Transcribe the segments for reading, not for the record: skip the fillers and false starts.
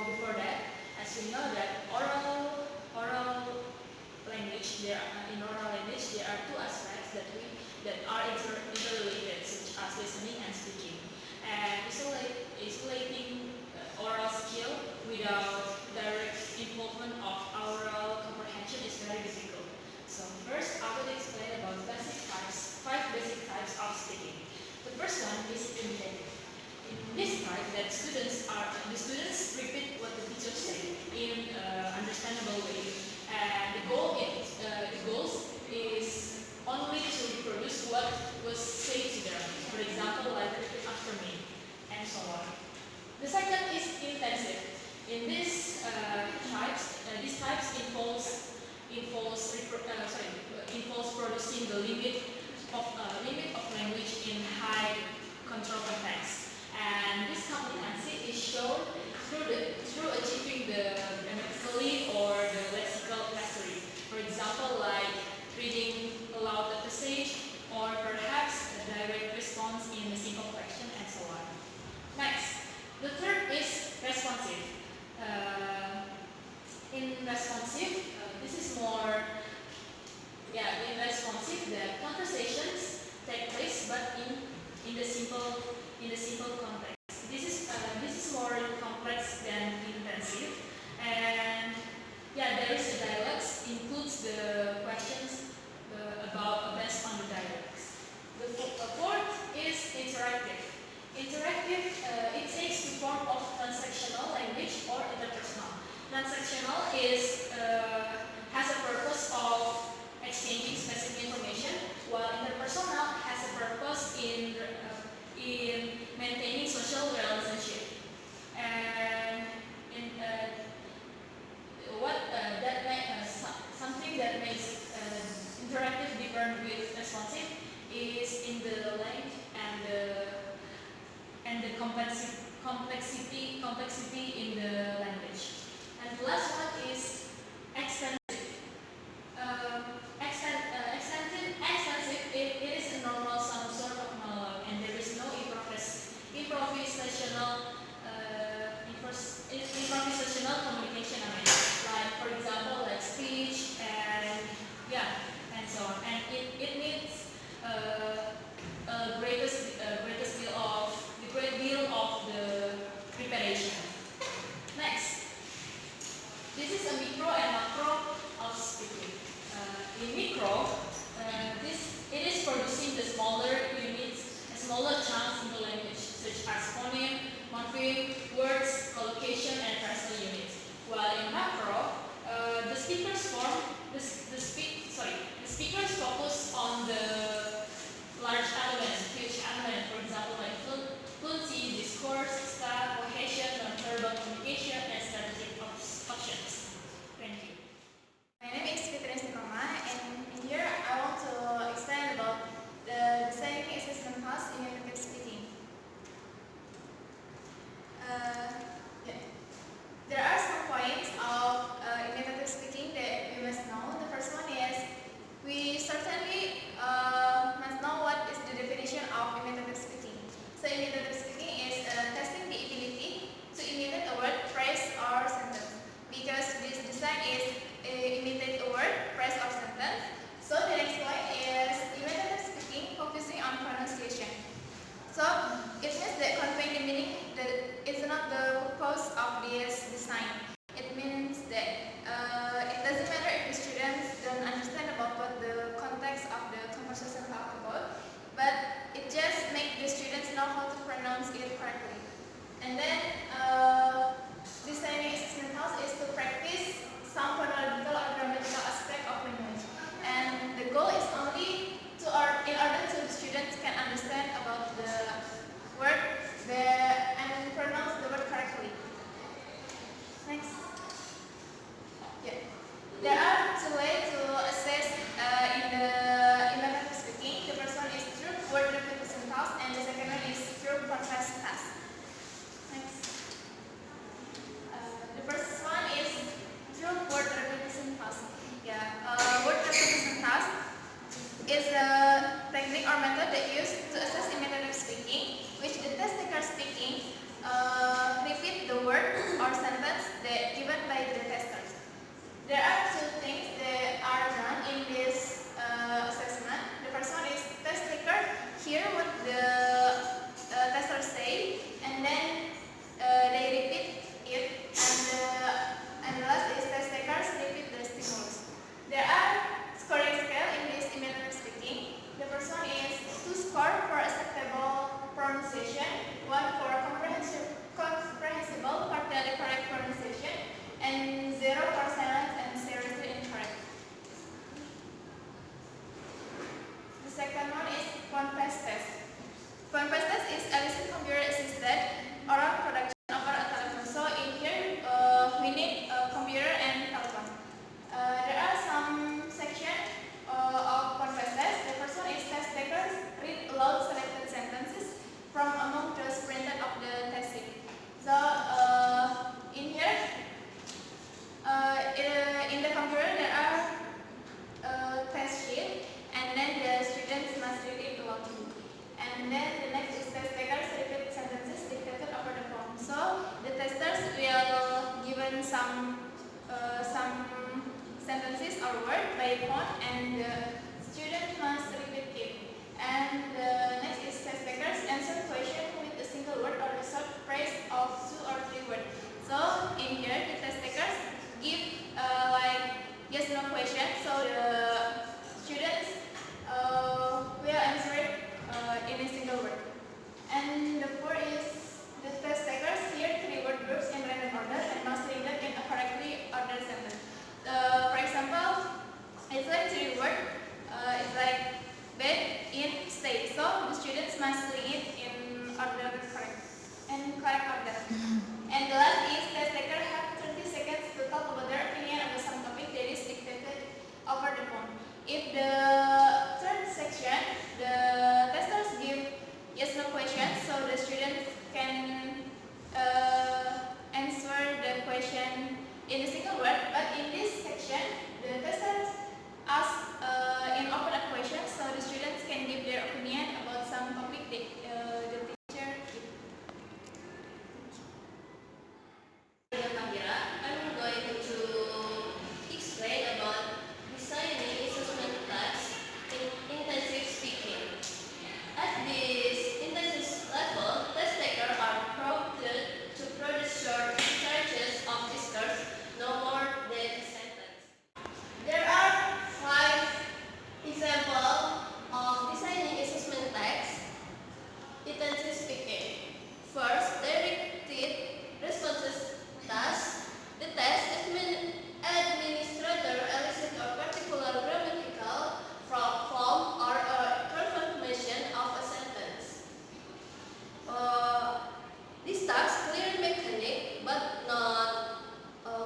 before that, as we know that oral language, in oral language there are two aspects that are interrelated, such as listening and speaking. And isolating oral skill without direct involvement of oral comprehension is very difficult. So first, I will explain about five basic types of speaking. The first one is imitative. In this type, the students repeat what the teacher said in understandable way, and the goals is only to reproduce what was said to them. For example, like repeat after me, and so on. The second is intensive. In these types involves producing the limit of language in high control context. And this competency is shown through achieving the grammatically or the lexical mastery. For example, like reading aloud a passage, or perhaps a direct response in a simple question, and so on. Next, the third is responsive. In responsive, this is more, in responsive, the conversations take place, but in the simple context. This is more complex than intensive, and there is a dialogues includes the questions based on the dialogues. The fourth is interactive. Interactive, it takes the form of transactional language or interpersonal. Transactional has a purpose of exchanging specific information, while interpersonal has a purpose in maintaining social relationship. And in something that makes interactive different with responsive is in the length and the complexity in the language. And the last one is extensive. Extensive, it is a normal some sort of monologue, and there is no improvisational communication. I mean, like for example, like speech and so on. And it needs great deal of the preparation. Next, some sentences or word by phone, and the student must repeat it. And next is test takers answer question with a single word or a short phrase of 2 or 3 words. So in here the test takers give like yes no question. So the students will answer it in a single word. And the fourth is the test takers hear 3 word groups in random order and must read them in a correctly ordered sentence. For example, it's like 3 word. It's like bed, in, stay. So the students must read it in order correct order. And the last is test taker have 30 seconds to talk about their opinion about some topic that is dictated over the phone. If the third section, the testers give yes no questions, so the students can answer the question in a single word. But in this section, the testers ask in open a question, so the students can give their opinion about some topic that the teacher gives. I'm going to explain about designing assessment tasks in intensive speaking. At this intensive level, test takers are prompted to produce short stretches of discourse, no more than a sentence. There are 5 examples of designing assessment tasks intensive speaking. First, directed responses task. The task administrator elicits a particular grammatical form or a confirmation of a sentence. This task clearly mechanic but not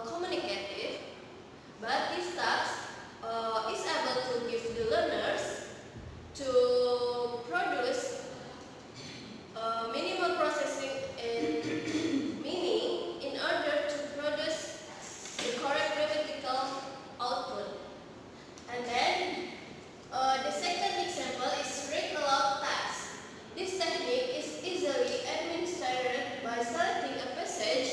communicative. But this task is able to give the learners to produce minimal processing and meaning in order to produce the correct grammatical output. And then the second example is read aloud task. This technique is easily administered by selecting a passage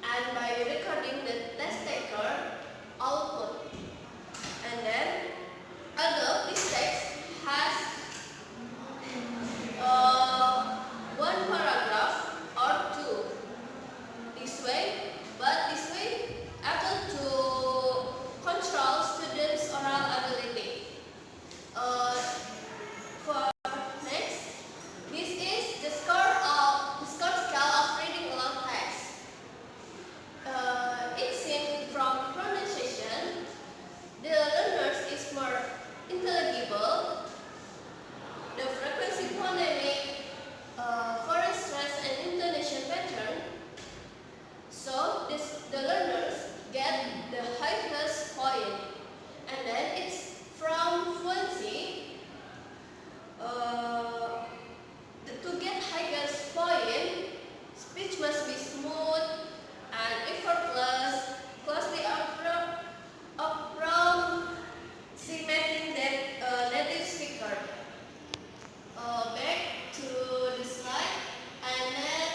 and by recording the test taker output. And then although this text has one paragraph or 2 this way, but this way able to control students' oral ability. For next, this is the score scale of reading aloud text. It seems from pronunciation, the learners is more intelligible. The frequency, phonemic, foreign stress, and intonation pattern. So the learners get the highest point. And then it's from fluency. To get highest point, speech must be smooth and effortless, closely approximating that native speaker. Back to the slide, and then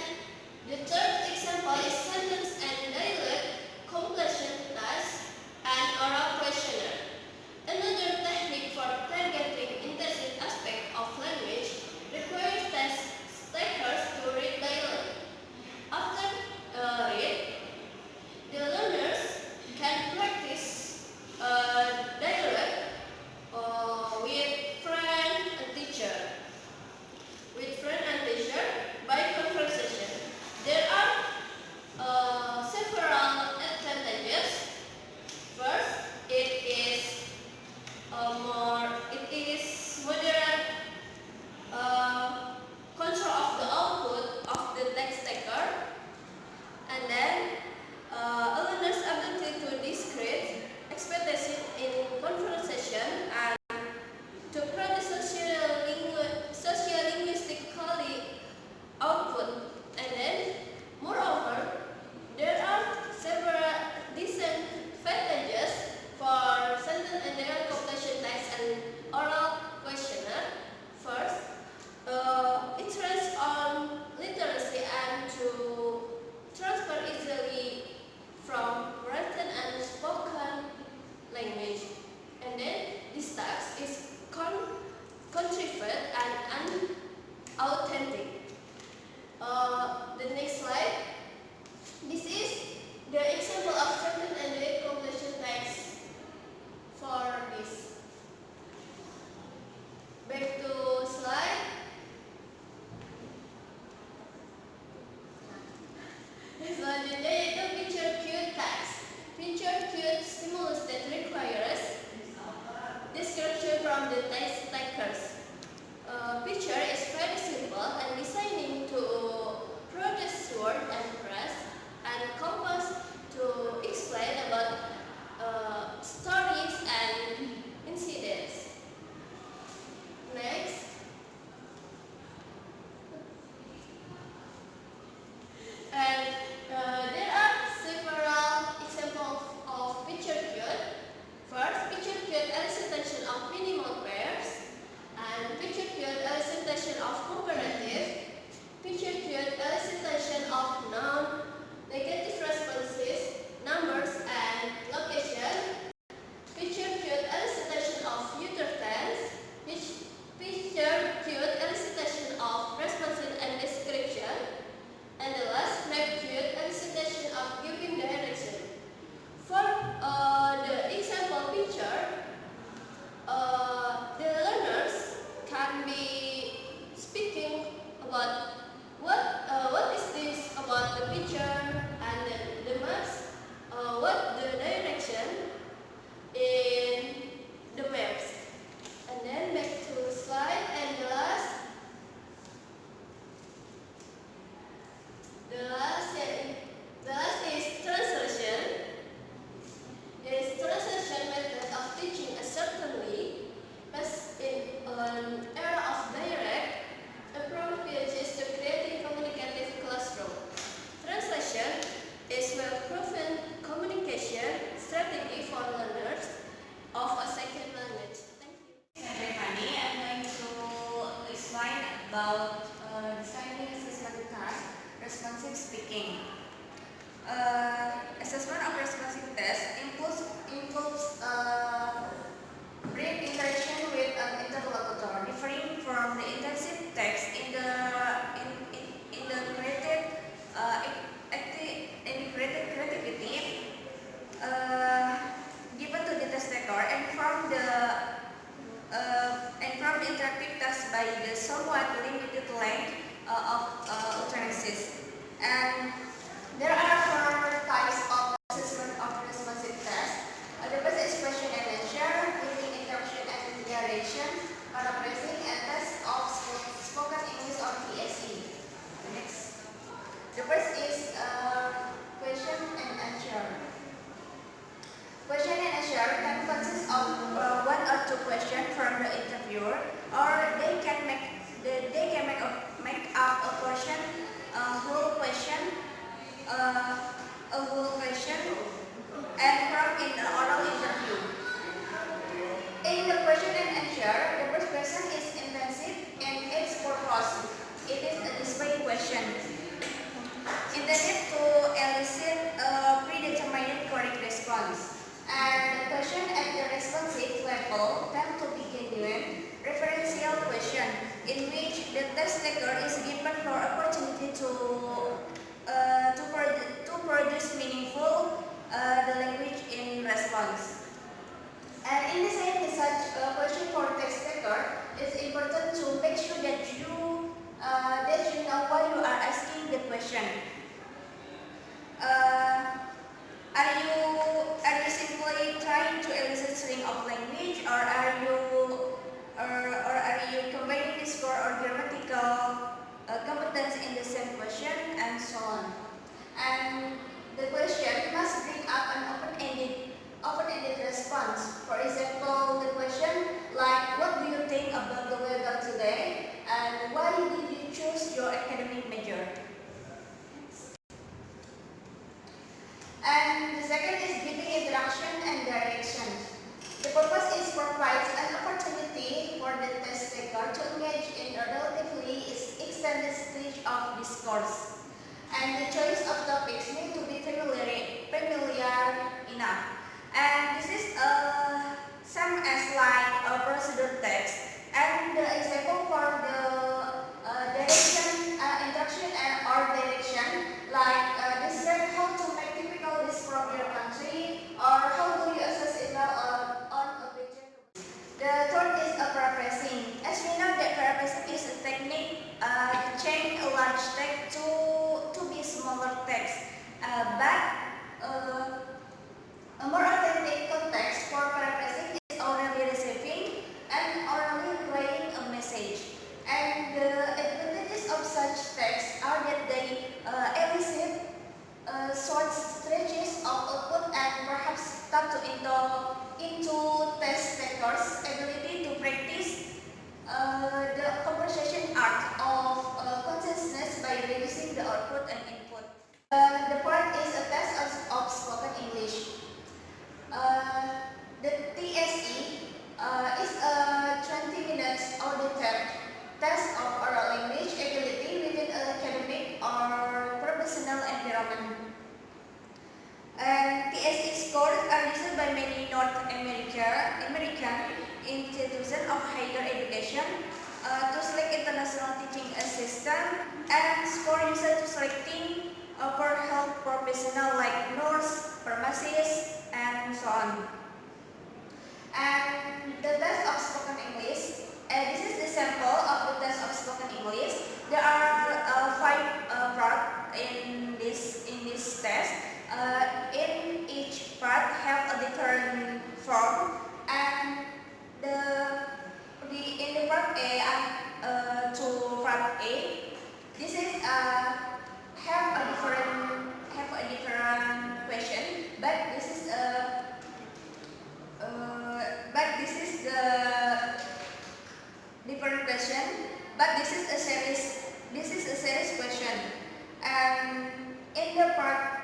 the third example is sentence and dialect completion task and oral questionnaire. response. And in the same such question for text taker, it's important to make sure that you know why you are asking the question. Uh, are you simply trying to elicit string of language, or are you combining the score or grammatical competence in the same question, and so on. And the question must bring up an open-ended response. For example, the question like, what do you think about the weather today, and why did you choose your academic major? And the second is giving introduction and direction. The purpose is provides an opportunity for the test taker to engage in a relatively extended stage of discourse. And the choice of topics need to be familiar enough. And this is some as like a procedure text. And the example for the direction, introduction and or direction, like describe how to make typical dish from your country, or how do you assess it on a picture. The third is a paraphrasing. As we know that paraphrasing is a technique to change a large text to be smaller text. But a more authentic context for paraphrasing is orally receiving and orally relaying a message. And the advantages of such texts are that they elicit short stretches of output and perhaps tap into test takers' ability to practice the conversation art of consciousness by reducing the output and input. The part is a test of spoken English. The TSE is a 20 minutes audited test of oral language ability within an academic or professional environment. And TSE scores are used by many North American institutions of higher education to select international teaching assistant, and score used to selecting for health professional like nurse, pharmacist, and so on. And the test of spoken English. This is the sample of the test of spoken English. There are 5 parts in this test. In each part have a different form, and in the part A to part A, this is have a different question, but this is the different question, but this is a series question. And in the part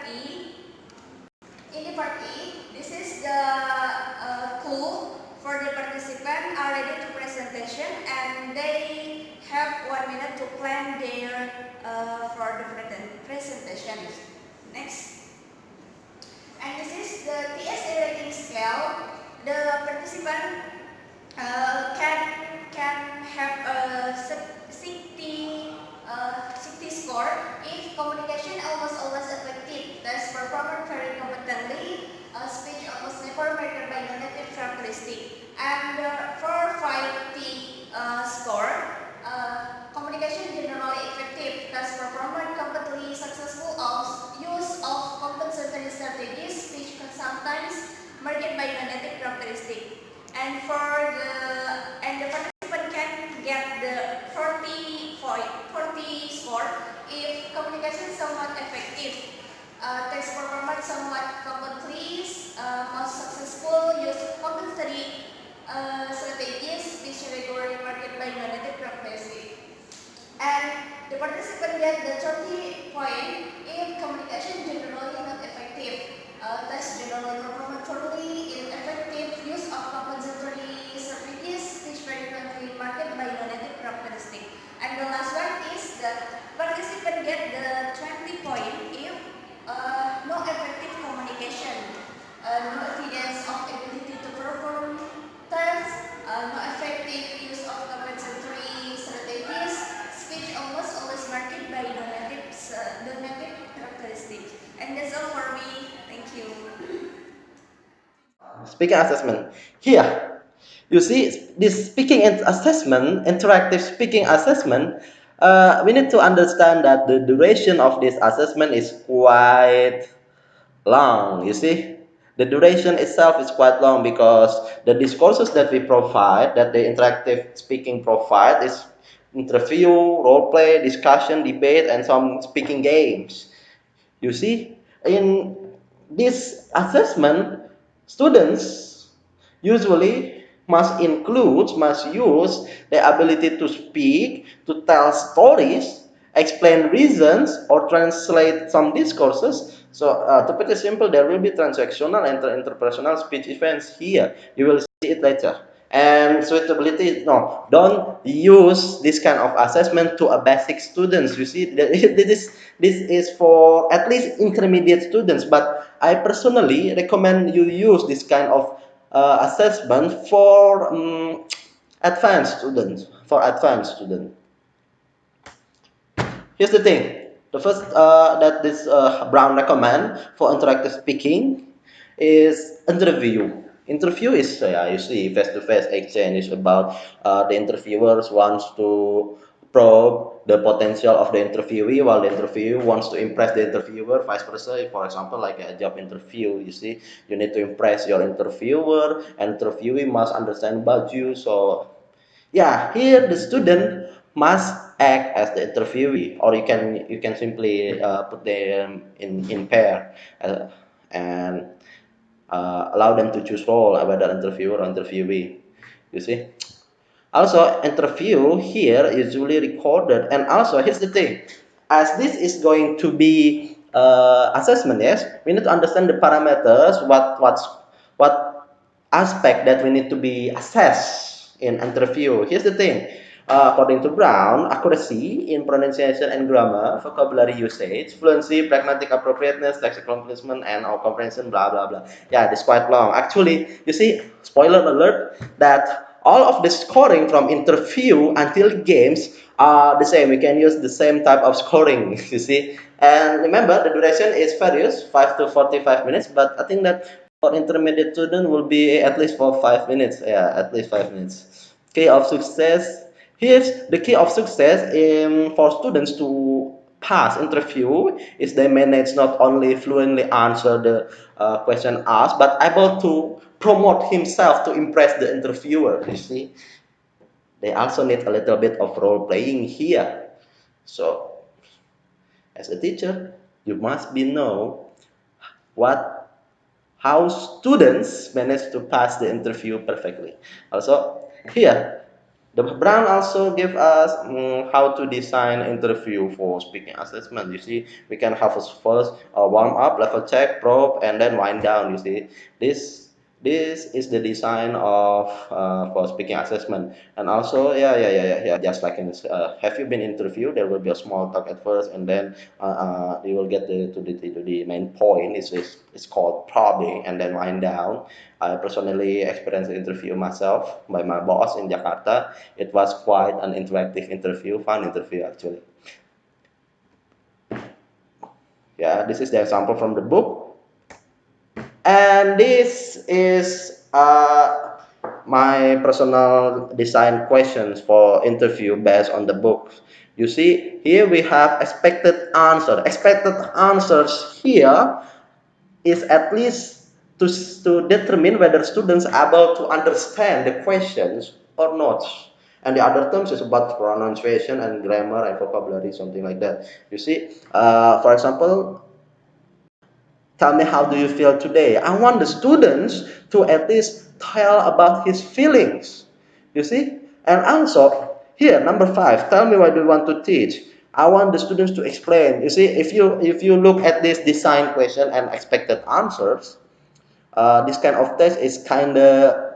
E, this is the clue for the participant are ready to presentation, and they have 1 minute to plan their for the presentation. Next. And this is the TSA rating scale. The participant can have a 60 score if communication almost always effective, test performed very competently, speech almost never marked by negative characteristic, and for 5T score, communication generally effective, test performed completely successful use of compensatory strategies, speech sometimes marked by negative characteristic. And the participant can get the 40 score if communication is somewhat effective, text performance somewhat completely, most successful use compensatory strategies, speech regularly marked by negative characteristic. And the participant get the 30 point if communication generally not effective. Test generally perform poorly in effective use of compensatory strategies, speech frequently marked by negative characteristic. And the last one is the participant get the 20 point if no effective communication, no evidence of ability to perform tasks, no effective use of compensatory strategies, speech almost always marked by the negative characteristic. And that's all for me. Thank you. speaking assessment. Here, you see this speaking assessment, interactive speaking assessment. We need to understand that the duration of this assessment is quite long. You see, the duration itself is quite long because the discourses that we provide, that the interactive speaking provide, is interview, role play, discussion, debate, and some speaking games. You see, in this assessment, students usually must use the ability to speak, to tell stories, explain reasons, or translate some discourses. So, to put it simple, there will be transactional and interpersonal speech events here. You will see it later. And suitability, no, don't use this kind of assessment to a basic students. You see, this is for at least intermediate students, but I personally recommend you use this kind of assessment for advanced students. Here's the thing. The first that this Brown recommend for interactive speaking is interview. Interview is you see face-to-face exchange is about the interviewers wants to probe the potential of the interviewee while the interviewer wants to impress the interviewer, vice versa. For example, like a job interview, you see, you need to impress your interviewer, and interviewee must understand about you. So yeah, here the student must act as the interviewee, or you can simply put them in pair and allow them to choose role, whether interviewer or interviewee. You see. Also, interview here is usually recorded, and also here's the thing: as this is going to be assessment, yes, we need to understand the parameters, what aspect that we need to be assessed in interview. Here's the thing. According to Brown, accuracy in pronunciation and grammar, vocabulary usage, fluency, pragmatic appropriateness, lexical completion, and our comprehension, blah blah blah. Yeah, this quite long. Actually, you see, spoiler alert, that all of the scoring from interview until games are the same. We can use the same type of scoring, you see. And remember, the duration is various, 5 to 45 minutes, but I think that for intermediate student will be at least for 5 minutes. Yeah, at least 5 minutes. Key of success. Here's the key of success for students to pass interview is they manage not only fluently answer the question asked, but able to promote himself to impress the interviewer. You see, they also need a little bit of role playing here. So, as a teacher, you must be know what how students manage to pass the interview perfectly. Also, here, the Brown also give us how to design interview for speaking assessment. You see, we can have a first warm up, level check, probe, and then wind down. You see, this this is the design of for speaking assessment. And also, yeah. Just like in have you been interviewed? There will be a small talk at first, and then you will get to the main point. It's called probing, and then wind down. I personally experienced the interview myself by my boss in Jakarta. It was quite an interactive interview, fun interview actually. Yeah, this is the example from the book, and this is my personal design questions for interview based on the book. You see, here we have expected answer. Expected answers here is at least to determine whether students are able to understand the questions or not. And the other terms is about pronunciation and grammar and vocabulary, something like that. You see, for example, tell me how do you feel today. I want the students to at least tell about his feelings. You see, and also here number 5. Tell me what you want to teach. I want the students to explain. You see, if you look at this design question and expected answers, this kind of test is kind of,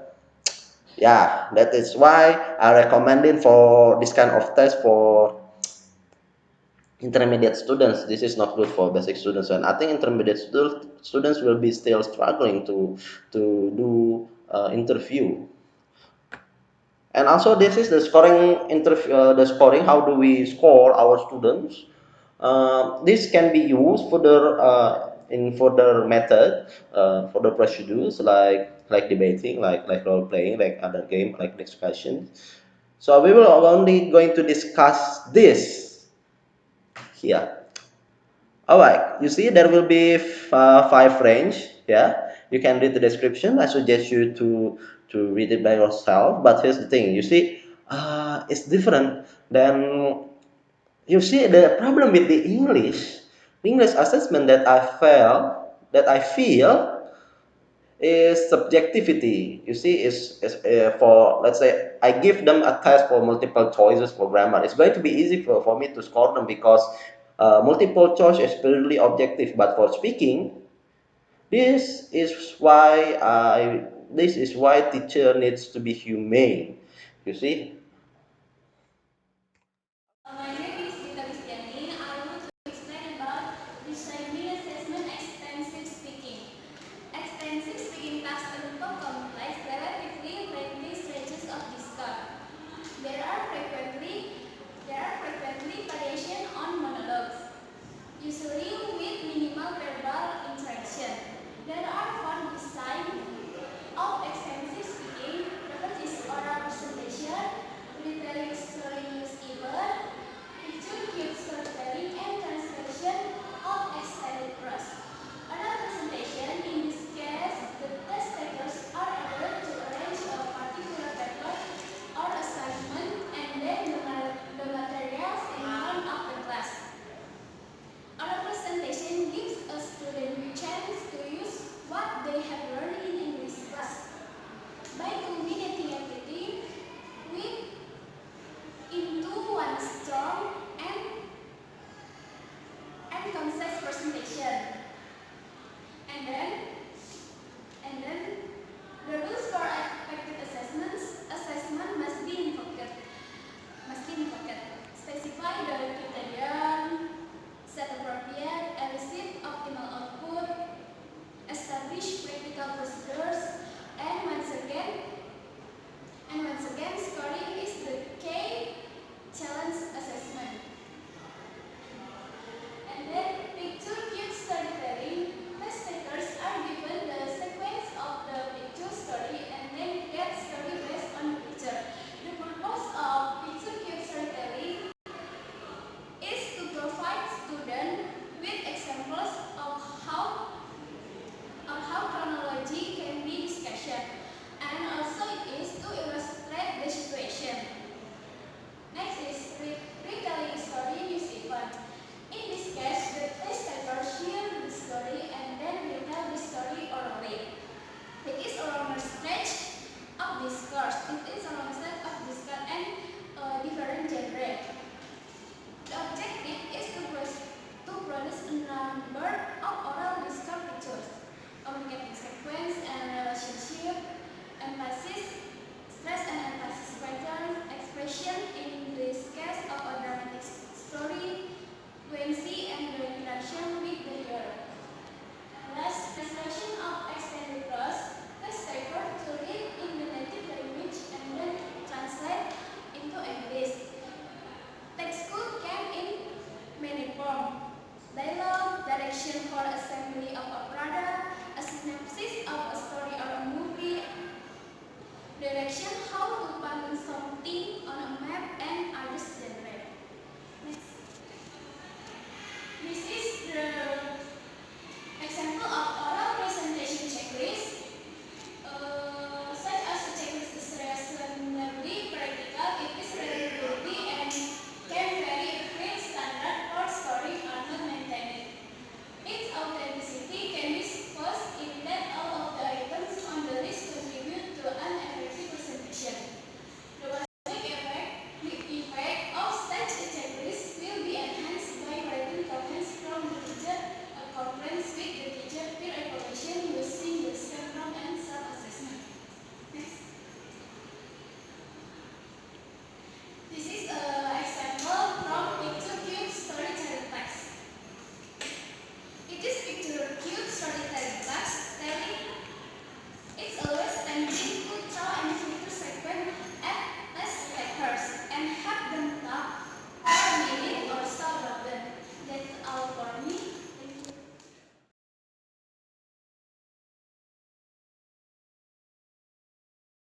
yeah, that is why I recommending for this kind of test for intermediate students. This is not good for basic students, and I think intermediate students will be still struggling to do interview. And also this is the scoring interview, the scoring, how do we score our students. This can be used for the in further method, for the procedures like like debating, like role playing, like other game, like discussion. So we will only going to discuss this here. All right, you see there will be five range. Yeah, you can read the description. I suggest you to read it by yourself. But here's the thing, you see, it's different than you see the problem with the English assessment that I feel is subjectivity. You see, is for, let's say I give them a test for multiple choices for grammar. It's going to be easy for me to score them because multiple choice is purely objective. But for speaking, this is why teacher needs to be humane. You see,